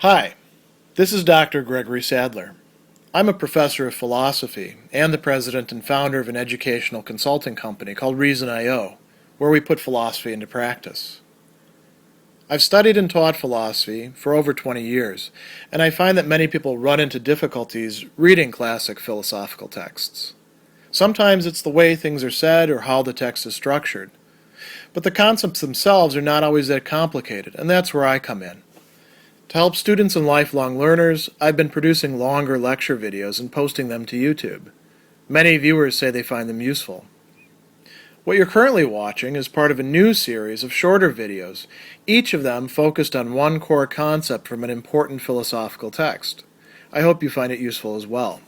Hi, this is Dr. Gregory Sadler. I'm a professor of philosophy and the president and founder of an educational consulting company called Reason.io, where we put philosophy into practice. I've studied and taught philosophy for over 20 years, and I find that many people run into difficulties reading classic philosophical texts. Sometimes it's the way things are said or how the text is structured. But the concepts themselves are not always that complicated, and that's where I come in. To help students and lifelong learners, I've been producing longer lecture videos and posting them to YouTube. Many viewers say they find them useful. What you're currently watching is part of a new series of shorter videos, each of them focused on one core concept from an important philosophical text. I hope you find it useful as well.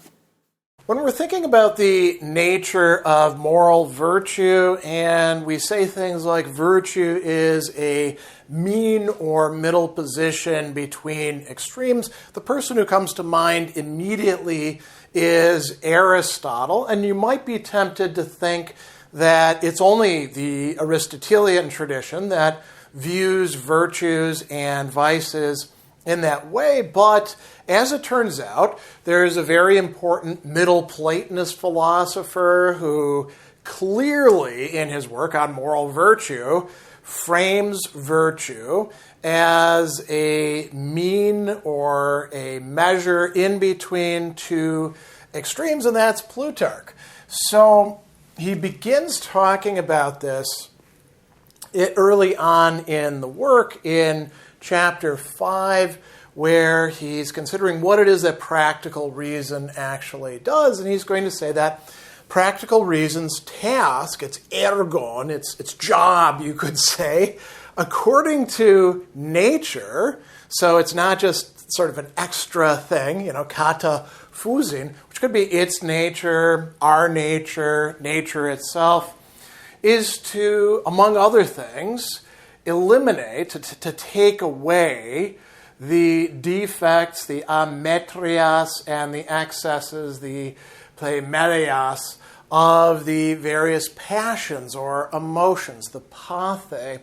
When we're thinking about the nature of moral virtue, and we say things like virtue is a mean or middle position between extremes, the person who comes to mind immediately is Aristotle, and you might be tempted to think that it's only the Aristotelian tradition that views virtues and vices in that way, but as it turns out, there is a very important Middle Platonist philosopher who clearly, in his work on moral virtue, frames virtue as a mean or a measure in between two extremes, and that's Plutarch. So he begins talking about this early on in the work in chapter 5, where he's considering what it is that practical reason actually does. And he's going to say that practical reason's task, its ergon, its job, you could say, according to nature, so it's not just sort of an extra thing, kata fusin, which could be its nature, our nature, nature itself, is to, among other things, eliminate, to take away the defects, the ametrias, and the excesses, the pleimelias, of the various passions or emotions, the pathe.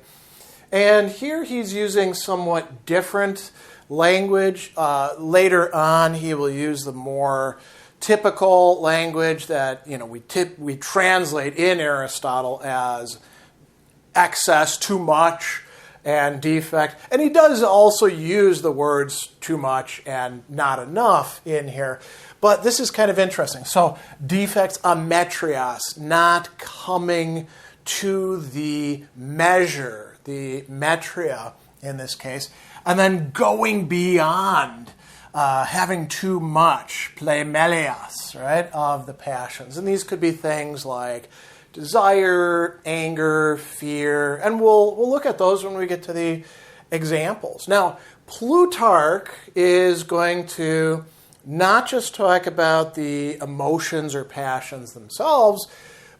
And here he's using somewhat different language. Later on, he will use the more typical language that we translate in Aristotle as excess, too much, and defect. And he does also use the words too much and not enough in here. But this is kind of interesting. So defects, ametrias, not coming to the measure, the metria in this case, and then going beyond, having too much, pleimelias, right, of the passions. And these could be things like desire, anger, fear, and we'll look at those when we get to the examples. Now, Plutarch is going to not just talk about the emotions or passions themselves,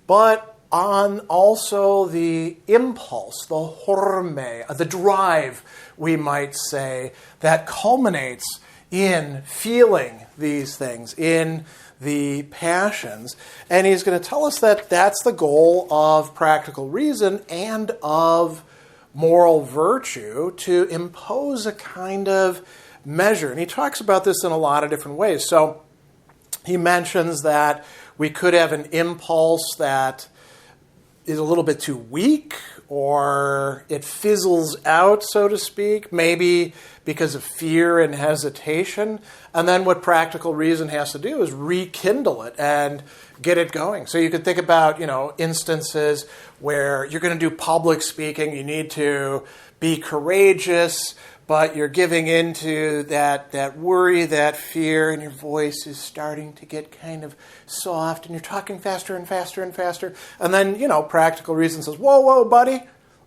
but on also the impulse, the horme, the drive, we might say, that culminates in feeling these things, in the passions. And he's going to tell us that that's the goal of practical reason and of moral virtue, to impose a kind of measure. And he talks about this in a lot of different ways. So he mentions that we could have an impulse that is a little bit too weak, or it fizzles out, so to speak, maybe because of fear and hesitation. And then what practical reason has to do is rekindle it and get it going. So you could think about, instances where you're going to do public speaking, you need to be courageous, but you're giving into that worry, that fear, and your voice is starting to get kind of soft, and you're talking faster and faster and faster. And then, practical reason says, whoa, buddy,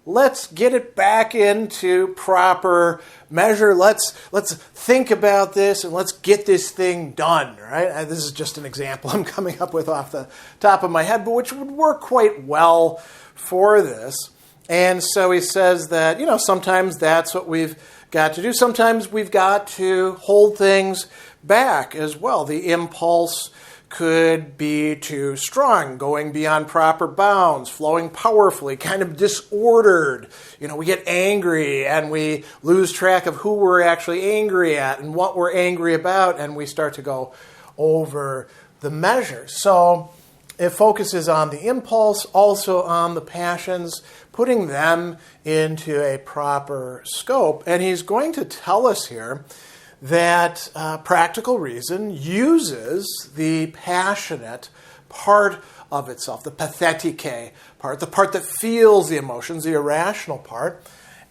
let's get it back into proper measure. Let's think about this, and let's get this thing done, right? This is just an example I'm coming up with off the top of my head, but which would work quite well for this. And so he says that, sometimes that's what we've got to do. Sometimes we've got to hold things back as well. The impulse could be too strong, going beyond proper bounds, flowing powerfully, kind of disordered. We get angry and we lose track of who we're actually angry at and what we're angry about, and we start to go over the measure. So it focuses on the impulse, also on the passions, putting them into a proper scope. And he's going to tell us here that practical reason uses the passionate part of itself, the pathetike part, the part that feels the emotions, the irrational part,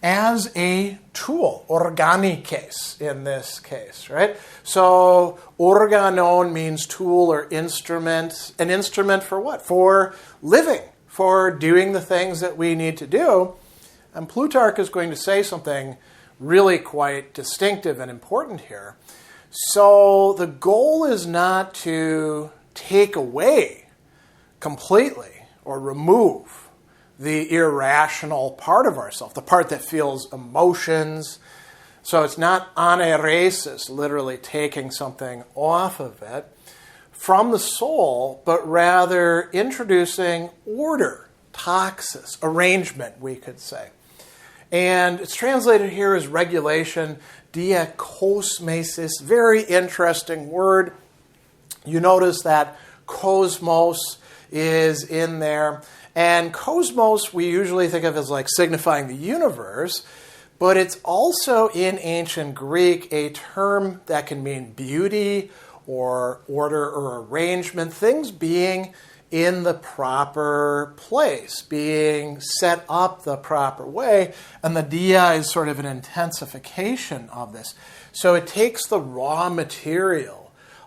as a tool, organikes in this case, right? So organon means tool or instrument. An instrument for what? For living, for doing the things that we need to do. And Plutarch is going to say something really quite distinctive and important here. So the goal is not to take away completely or remove the irrational part of ourselves, the part that feels emotions. So it's not aneresis, literally taking something off of it from the soul, but rather introducing order, taxis, arrangement, we could say. And it's translated here as regulation, diakosmesis, very interesting word. You notice that cosmos is in there. And cosmos we usually think of as like signifying the universe, but it's also in ancient Greek a term that can mean beauty or order or arrangement, things being in the proper place, being set up the proper way, and the dia is sort of an intensification of this. So it takes the raw material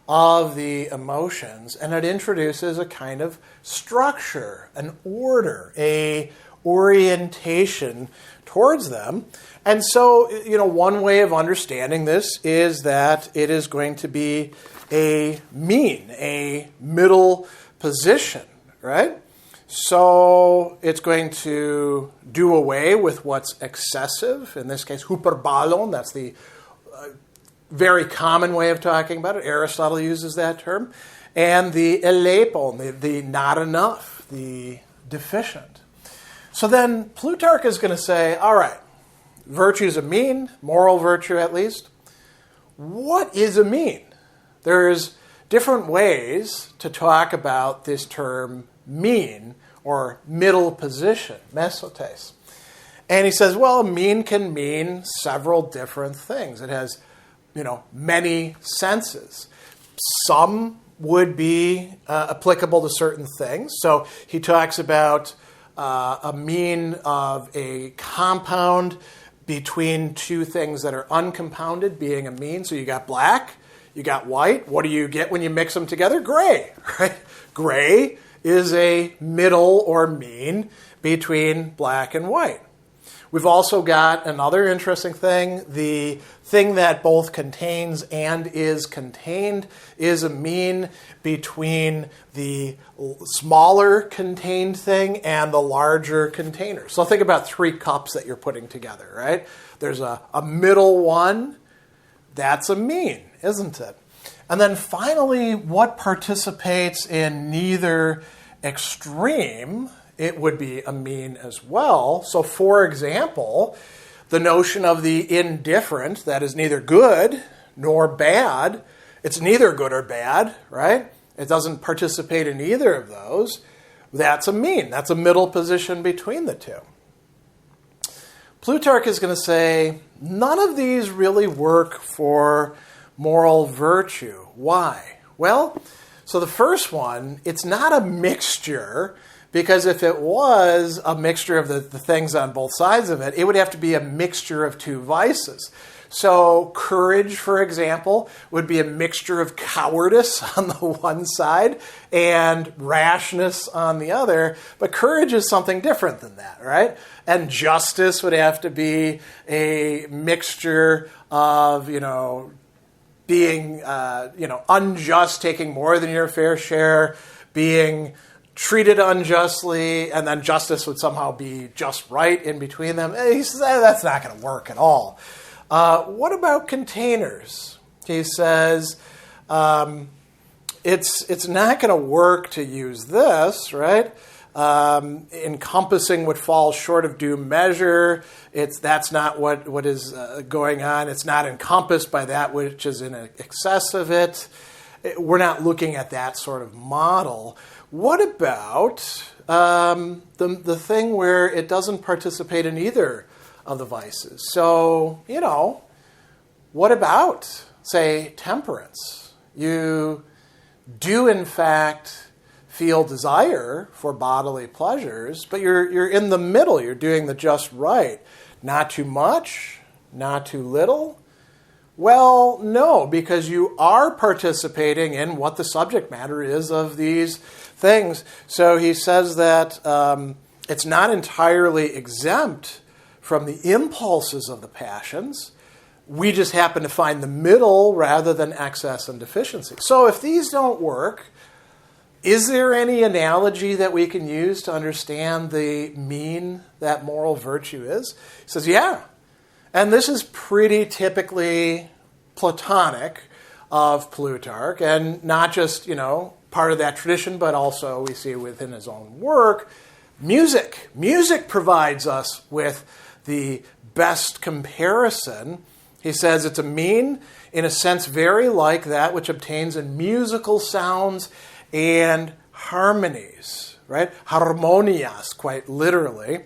of the emotions and it introduces a kind of structure, an order, a orientation towards them. And so, one way of understanding this is that it is going to be a mean, a middle position, right? So it's going to do away with what's excessive, in this case, hyperbalon, that's the very common way of talking about it. Aristotle uses that term. And the elepon, the not enough, the deficient. So then Plutarch is going to say, all right, virtue is a mean, moral virtue at least. What is a mean? There's different ways to talk about this term mean or middle position, mesotes. And he says, well, mean can mean several different things. It has many senses. Some would be applicable to certain things. So he talks about a mean of a compound between two things that are uncompounded being a mean. So you got black, you got white. What do you get when you mix them together? Gray, right? Gray is a middle or mean between black and white. We've also got another interesting thing. The thing that both contains and is contained is a mean between the smaller contained thing and the larger container. So think about 3 cups that you're putting together, right? There's a middle one. That's a mean, isn't it? And then finally, what participates in neither extreme, it would be a mean as well. So for example, the notion of the indifferent, that is neither good nor bad. It's neither good or bad, right? It doesn't participate in either of those. That's a mean. That's a middle position between the two. Plutarch is going to say, none of these really work for moral virtue. Why? Well, so the first one, it's not a mixture, because if it was a mixture of the things on both sides of it, it would have to be a mixture of 2 vices. So courage, for example, would be a mixture of cowardice on the one side and rashness on the other. But courage is something different than that, right? And justice would have to be a mixture of, being, unjust, taking more than your fair share, being treated unjustly, and then justice would somehow be just right in between them. He says, that's not going to work at all. What about containers? He says, it's not going to work to use this, right? Encompassing what falls short of due measure. That's not what is going on. It's not encompassed by that which is in excess of it. We're not looking at that sort of model. What about the thing where it doesn't participate in either of the vices? So, what about, say, temperance? You do, in fact, feel desire for bodily pleasures, but you're in the middle. You're doing the just right. Not too much, not too little. Well, no, because you are participating in what the subject matter is of these things. So he says that it's not entirely exempt from the impulses of the passions. We just happen to find the middle rather than excess and deficiency. So if these don't work, is there any analogy that we can use to understand the mean that moral virtue is? He says, yeah. And this is pretty typically Platonic of Plutarch, and not just, part of that tradition, but also we see within his own work, music. Music provides us with the best comparison. He says it's a mean, in a sense, very like that which obtains in musical sounds and harmonies, right? Harmonias, quite literally.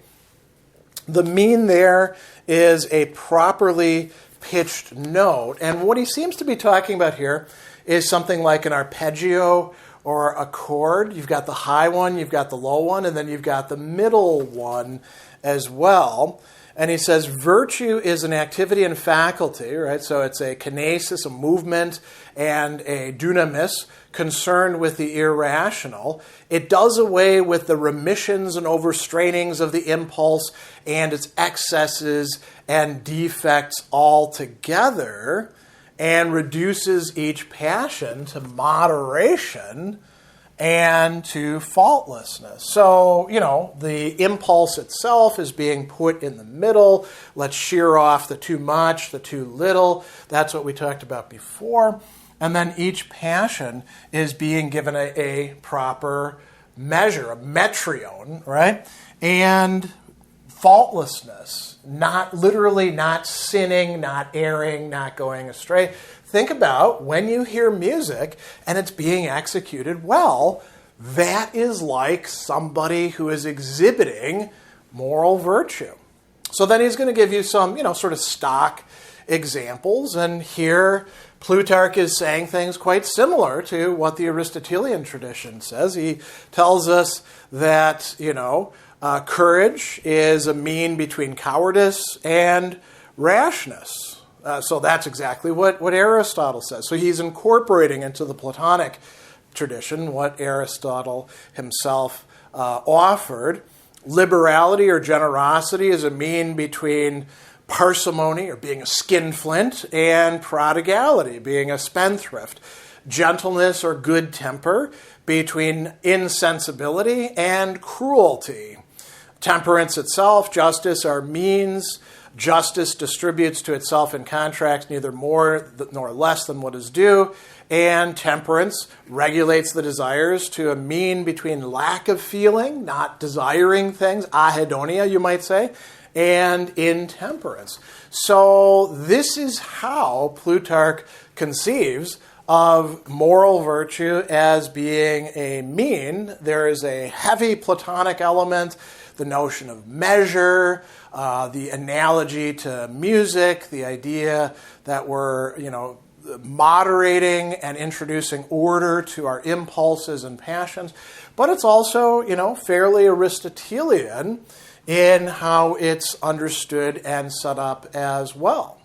The mean there is a properly pitched note. And what he seems to be talking about here is something like an arpeggio or a chord. You've got the high one, you've got the low one, and then you've got the middle one as well. And he says virtue is an activity and faculty, right? So it's a kinesis, a movement, and a dunamis concerned with the irrational. It does away with the remissions and overstrainings of the impulse and its excesses and defects altogether, and reduces each passion to moderation and to faultlessness. So, the impulse itself is being put in the middle. Let's shear off the too much, the too little. That's what we talked about before. And then each passion is being given a proper measure, a metrion, right? And faultlessness, not literally not sinning, not erring, not going astray. Think about when you hear music and it's being executed well, that is like somebody who is exhibiting moral virtue. So then he's going to give you some, sort of stock examples. And here Plutarch is saying things quite similar to what the Aristotelian tradition says. He tells us that, courage is a mean between cowardice and rashness. So that's exactly what Aristotle says. So he's incorporating into the Platonic tradition what Aristotle himself offered. Liberality or generosity is a mean between parsimony, or being a skinflint, and prodigality, being a spendthrift. Gentleness or good temper between insensibility and cruelty. Temperance itself, justice, are means. Justice distributes to itself in contracts neither more nor less than what is due. And temperance regulates the desires to a mean between lack of feeling, not desiring things, ahedonia, you might say, and intemperance. So this is how Plutarch conceives of moral virtue as being a mean. There is a heavy Platonic element, the notion of measure, the analogy to music, the idea that we're, moderating and introducing order to our impulses and passions. But it's also, fairly Aristotelian in how it's understood and set up as well.